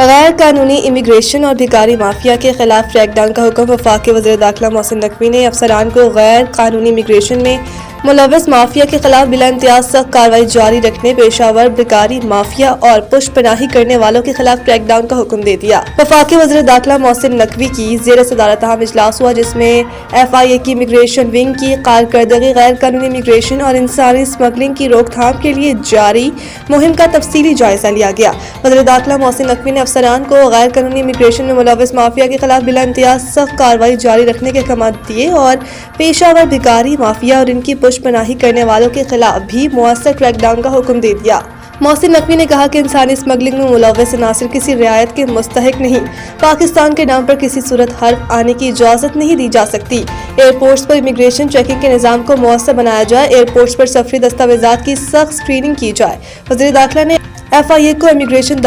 غیر قانونی امیگریشن اور بھکاری مافیا کے خلاف کریک ڈاؤن کا حکم۔ وفاقی وزیر داخلہ محسن نقوی نے افسران کو غیر قانونی امیگریشن میں ملوث مافیا کے خلاف بلا امتیاز سخت کارروائی جاری رکھنے، پیشہ ور بھکاری مافیا اور پشت پناہی کرنے والوں کے خلاف کریک ڈاؤن کا حکم دے دیا۔ وفاقی وزیر داخلہ محسن نقوی کی زیر صدارت اہم اجلاس ہوا، جس میں FIA کی امیگریشن ونگ کی کارکردگی، غیر قانونی امیگریشن اور انسانی اسمگلنگ کی روک تھام کے لیے جاری مہم کا تفصیلی جائزہ لیا گیا۔ وزیر داخلہ محسن نقوی نے افسران کو غیر قانونی امیگریشن میں ملوث مافیا کے خلاف بلا امتیاز سخت کارروائی جاری رکھنے کے احکامات دیے اور پیشہ ور بھکاری مافیا اور ان کی پشت پناہی کرنے والوں کے خلاف بھی مؤثر کریک ڈاؤن کا حکم دے دیا۔ محسن نقوی نے کہا کہ انسانی اسمگلنگ میں ملوث عناصر کسی رعایت کے مستحق نہیں، پاکستان کے نام پر کسی صورت حرف آنے کی اجازت نہیں دی جا سکتی۔ ایئرپورٹس پر امیگریشن چیکنگ کے نظام کو مؤثر بنایا جائے، ایئرپورٹس پر سفری دستاویزات کی سخت اسکریننگ کی جائے۔ وزیر داخلہ نے FIA کو امیگریشن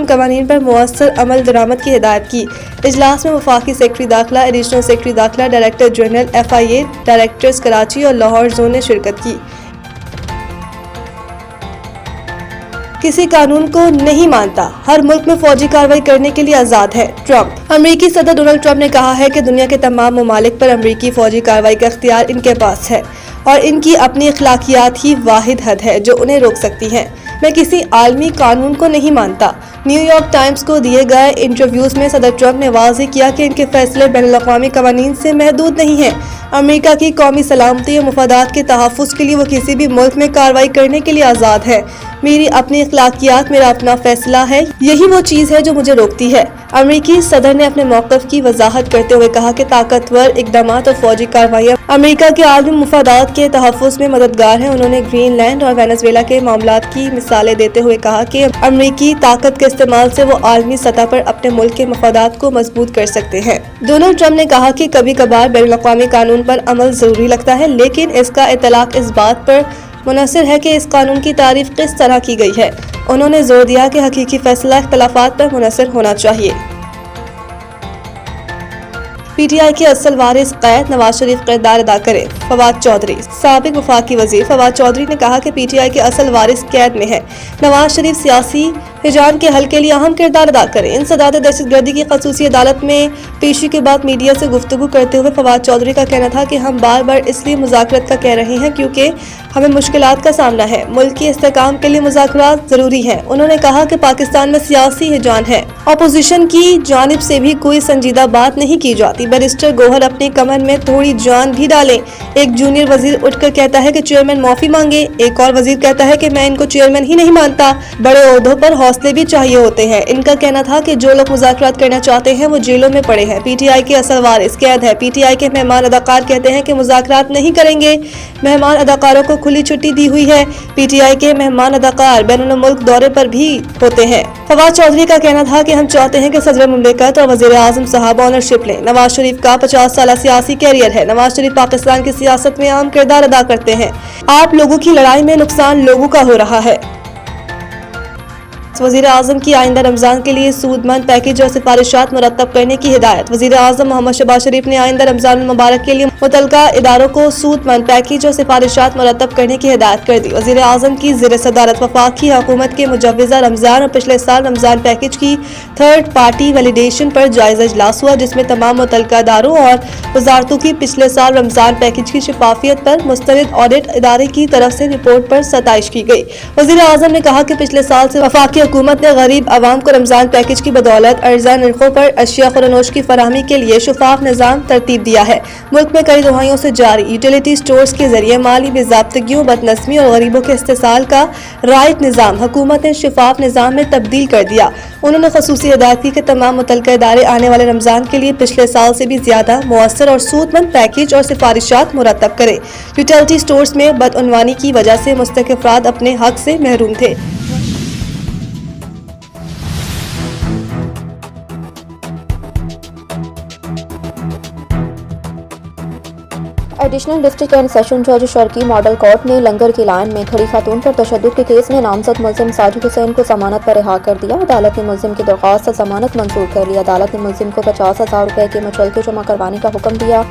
قوانین پر مؤثر عمل درآمد کی ہدایت کی۔ اجلاس میں وفاقی سیکرٹری داخلہ، ایڈیشنل سیکرٹری داخلہ، director general FIA، directors Karachi اور لاہور زون نے شرکت کی۔ کسی قانون کو نہیں مانتا، ہر ملک میں فوجی کارروائی کرنے کے لیے آزاد ہے، ٹرمپ۔ امریکی صدر ڈونلڈ ٹرمپ نے کہا ہے کہ دنیا کے تمام ممالک پر امریکی فوجی کارروائی کا اختیار ان کے پاس ہے اور ان کی اپنی اخلاقیات ہی واحد حد ہے جو انہیں روک سکتی ہیں۔ میں کسی عالمی قانون کو نہیں مانتا۔ نیو یارک ٹائمز کو دیے گئے انٹرویوز میں صدر ٹرمپ نے واضح کیا کہ ان کے فیصلے بین الاقوامی قوانین سے محدود نہیں ہیں۔ امریکہ کی قومی سلامتی اور مفادات کے تحفظ کے لیے وہ کسی بھی ملک میں کارروائی کرنے کے لیے آزاد ہے۔ میری اپنی اخلاقیات میرا اپنا فیصلہ ہے، یہی وہ چیز ہے جو مجھے روکتی ہے۔ امریکی صدر نے اپنے موقف کی وضاحت کرتے ہوئے کہا کہ طاقتور اقدامات اور فوجی کارروائیاں امریکہ کے عالمی مفادات کے تحفظ میں مددگار ہیں۔ انہوں نے گرین لینڈ اور وینزویلا کے معاملات کی مثالیں دیتے ہوئے کہا کہ امریکی طاقت کے استعمال سے وہ عالمی سطح پر اپنے ملک کے مفادات کو مضبوط کر سکتے ہیں۔ ڈونلڈ ٹرمپ نے کہا کہ کبھی کبھار بین الاقوامی قانون پر عمل ضروری لگتا ہے، لیکن اس کا اطلاق اس بات پر منحصر ہے کہ اس قانون کی تعریف کس طرح کی گئی ہے۔ انہوں نے زور دیا کہ حقیقی فیصلہ اختلافات پر منحصر ہونا چاہیے۔ PTI کے اصل وارث قید، نواز شریف کردار ادا کریں، فواد چودھری۔ سابق وفاقی وزیر فواد چودھری نے کہا کہ PTI کے اصل وارث قید میں ہے، نواز شریف سیاسی حجان کے حل کے لیے اہم کردار ادا کریں۔ انسداد دہشت گردی کی خصوصی عدالت میں پیشی کے بعد میڈیا سے گفتگو کرتے ہوئے فواد چودھری کا کہنا تھا کہ ہم بار بار اس لیے مذاکرات کا کہہ رہے ہیں کیونکہ ہمیں مشکلات کا سامنا ہے، ملک کی استحکام کے لیے مذاکرات ضروری ہیں۔ انہوں نے کہا کہ پاکستان میں سیاسی حجان ہے، اپوزیشن کی جانب سے بھی کوئی سنجیدہ بات نہیں کی جاتی۔ بیرسٹر گوہر اپنی کمر میں تھوڑی جان بھی ڈالیں۔ ایک جونیئر وزیر اٹھ کر کہتا ہے کہ چیئرمین معافی مانگے، ایک اور وزیر کہتا ہے کہ میں ان کو چیئرمین ہی نہیں مانتا۔ بڑے عہدوں پر حوصلے بھی چاہیے ہوتے ہیں۔ ان کا کہنا تھا کہ جو لوگ مذاکرات کرنا چاہتے ہیں وہ جیلوں میں پڑے ہیں۔ PTI کے اصل وارث قید ہے۔ PTI کے مہمان اداکار کہتے ہیں کہ مذاکرات نہیں کریں گے، مہمان اداکاروں کو کھلی چھٹی دی ہوئی ہے۔ PTI کے مہمان اداکار بین الملک دورے پر بھی ہوتے ہیں۔ فواد چودھری کا کہنا تھا کہ ہم چاہتے ہیں کہ صدر مملکت اور وزیر اعظم صاحب آنرشپ لیں۔ نواز شریف کا 50 سالہ سیاسی کیریئر ہے۔ نواز شریف پاکستان کی سیاست میں اہم کردار ادا کرتے ہیں۔ آپ لوگوں کی لڑائی میں نقصان لوگوں کا ہو رہا ہے۔ وزیر اعظم کی آئندہ رمضان کے لیے سود مند پیکیج اور سفارشات مرتب کرنے کی ہدایت۔ وزیر اعظم محمد شہباز شریف نے آئندہ رمضان المبارک کے لیے متعلقہ اداروں کو سود مند پیکیج اور سفارشات مرتب کرنے کی ہدایت کر دی۔ وزیر اعظم کی زیر صدارت وفاقی حکومت کے مجوزہ رمضان اور پچھلے سال رمضان پیکیج کی تھرڈ پارٹی ویلیڈیشن پر جائزہ اجلاس ہوا، جس میں تمام متعلقہ اداروں اور وزارتوں کی پچھلے سال رمضان پیکیج کی شفافیت پر مستند آڈٹ ادارے کی طرف سے رپورٹ پر ستائش کی گئی۔ وزیر اعظم نے کہا کہ پچھلے سال سے وفاقی حکومت نے غریب عوام کو رمضان پیکیج کی بدولت ارزاں نرخوں پر اشیاء خورنوش کی فراہمی کے لیے شفاف نظام ترتیب دیا ہے۔ ملک میں کئی دہائیوں سے جاری یوٹیلیٹی سٹورز کے ذریعے مالی باضابطگیوں، بدنظمی اور غریبوں کے استحصال کا رائٹ نظام حکومت نے شفاف نظام میں تبدیل کر دیا۔ انہوں نے خصوصی ہدایت کی کہ تمام متعلقہ ادارے آنے والے رمضان کے لیے پچھلے سال سے بھی زیادہ مؤثر اور سود مند پیکیج اور سفارشات مرتب کریں۔ یوٹیلیٹی سٹورز میں بدعنوانی کی وجہ سے مستحق افراد اپنے حق سے محروم تھے۔ ایڈیشنل ڈسٹرکٹ اینڈ سیشن جج شرکی ماڈل کورٹ نے لنگر کی لائن میں کھڑی خاتون پر تشدد کے کیس میں نامزد ملزم ساجد حسین کو ضمانت پر رہا کر دیا۔ عدالت نے ملزم کی درخواست ضمانت منظور کر لی۔ عدالت نے ملزم کو 50,000 روپے کے مچلکے جمع کروانے کا حکم دیا۔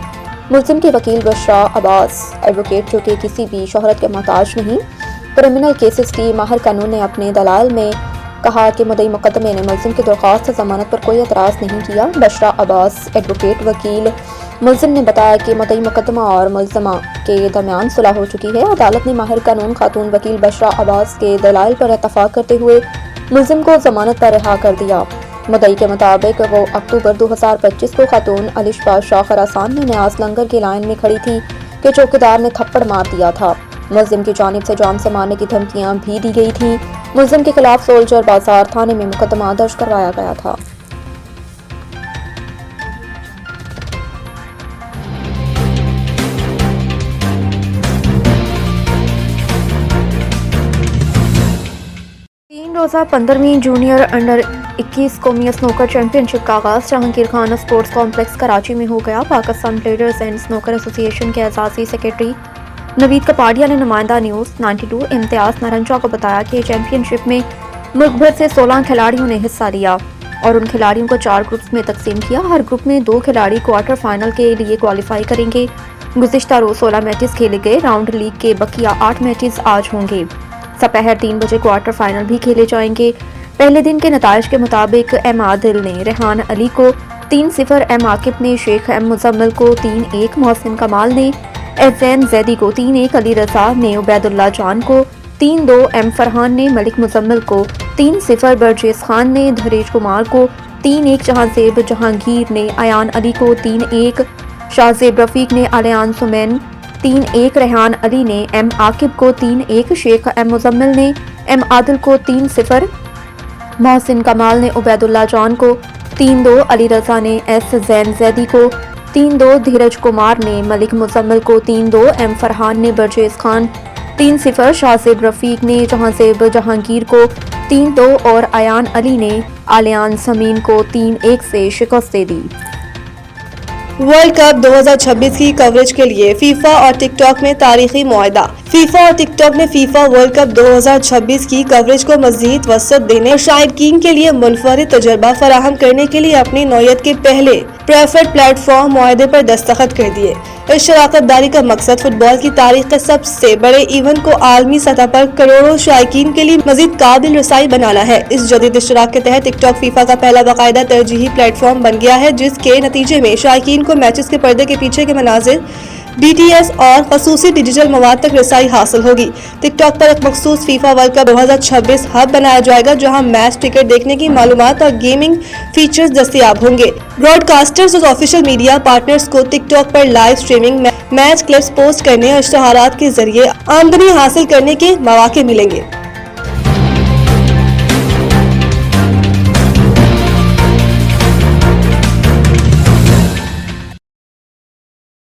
ملزم کے وکیل بشرا عباس ایڈوکیٹ، جو کہ کسی بھی شہرت کے محتاج نہیں، کرمنل کیسز کی ماہر قانون نے اپنے دلائل میں کہا کہ مدعی مقدمے نے ملزم کی درخواست ضمانت پر کوئی اعتراض نہیں کیا۔ بشرا عباس ایڈوکیٹ وکیل ملزم نے بتایا کہ مدعی مقدمہ اور ملزمہ کے درمیان صلح ہو چکی ہے۔ عدالت نے ماہر قانون خاتون وکیل بشرا عباس کے دلائل پر اتفاق کرتے ہوئے ملزم کو ضمانت پر رہا کر دیا۔ مدعی کے مطابق وہ اکتوبر 2025 کو خاتون الشفا شاہ خراسان میں نیاز لنگر کی لائن میں کھڑی تھی کہ چوکیدار نے تھپڑ مار دیا تھا۔ ملزم کی جانب سے جان سے مارنے کی دھمکیاں بھی دی گئی تھیں۔ ملزم کے خلاف سولجر بازار تھانے میں مقدمہ درج کروایا گیا تھا۔ تین روزہ 15ویں جونیئر انڈر 21 قومی اسنوکر چیمپئن شپ کا آغاز جہانگیر خان اسپورٹس کمپلیکس کراچی میں ہو گیا۔ پاکستان بلیڈرز اینڈ اسنوکر ایسوسی ایشن کے اعزازی سیکرٹری نوید کپاڈیا نے نمائندہ نیوز 92 امتیاز نارنجا کو بتایا کہ چیمپئن شپ میں ملک بھر سے 16 کھلاڑیوں نے حصہ لیا اور ان کھلاڑیوں کو 4 گروپس میں تقسیم کیا۔ ہر گروپ میں 2 کھلاڑی کوارٹر فائنل کے لیے کوالیفائی کریں گے۔ گزشتہ روز 16 میچز کھیلے گئے۔ راؤنڈ لیگ کے بقیہ 8 میچز آج ہوں گے۔ دوپہر 3 بجے کوارٹر فائنل بھی کھیلے جائیں گے۔ پہلے دن کے نتائج کے مطابق ایم عادل نے ریحان علی کو 3-0، ایم عاقب نے شیخ ایم مزمل کو 3-1، محسن کمال نے ایس زین زیدی کو 3-1، علی رضا نے عبید اللہ جان کو 3-2، ایم فرحان نے ملک مزمل کو 3-0، برجیز خان نے دھریش کمار کو 3-1، جہانزیب جہانگیر نے ایان علی کو 3-1، شاہزیب رفیق نے الیان سمین 3-1، ریحان علی نے ایم عاقب کو 3-1، شیخ ایم مزمل نے ایم عادل کو 3-0، محسن کمال نے عبید اللہ جان کو 3-2، علی رضا نے ایس زین زیدی کو 3-2، دھیرج کمار نے ملک مزمل کو 3-2، ایم فرحان نے برجیز خان 3-0، شاہزیب رفیق نے جہانزیب جہانگیر کو 3-2 اور ایان علی نے الیان سمین کو 3-1 سے شکست دے دی۔ ورلڈ کپ 2026 کی کوریج کے لیے فیفا اور ٹک ٹاک میں تاریخی معاہدہ۔ فیفا اور ٹک ٹاک نے فیفا ورلڈ کپ 2026 کی کوریج کو مزید وسعت دینے اور شائقین کے لیے منفرد تجربہ فراہم کرنے کے لیے اپنی نوعیت کے پہلے پریفرڈ پلیٹ فارم معاہدے پر دستخط کر دیے۔ اس شراکت داری کا مقصد فٹ بال کی تاریخ کے سب سے بڑے ایونٹ کو عالمی سطح پر کروڑوں شائقین کے لیے مزید قابل رسائی بنانا ہے۔ اس جدید اشتراک کے تحت ٹک ٹاک فیفا کا پہلا باقاعدہ ترجیحی پلیٹ فارم بن گیا ہے، جس کے نتیجے میں شائقین کو میچز کے پردے کے پیچھے کے مناظر، ڈی ٹی ایس اور خصوصی ڈیجیٹل مواد تک رسائی حاصل ہوگی۔ ٹک ٹاک پر ایک مخصوص فیفا ورلڈ کپ 2026 ہب بنایا جائے گا، جہاں میچ ٹکٹ دیکھنے کی معلومات اور گیمنگ فیچرز دستیاب ہوں گے۔ براڈ کاسٹرز اور آفیشیل میڈیا پارٹنرز کو ٹک ٹاک پر live streaming, match clips post کرنے اور اشتہارات کے ذریعے آمدنی حاصل کرنے کے مواقع ملیں گے۔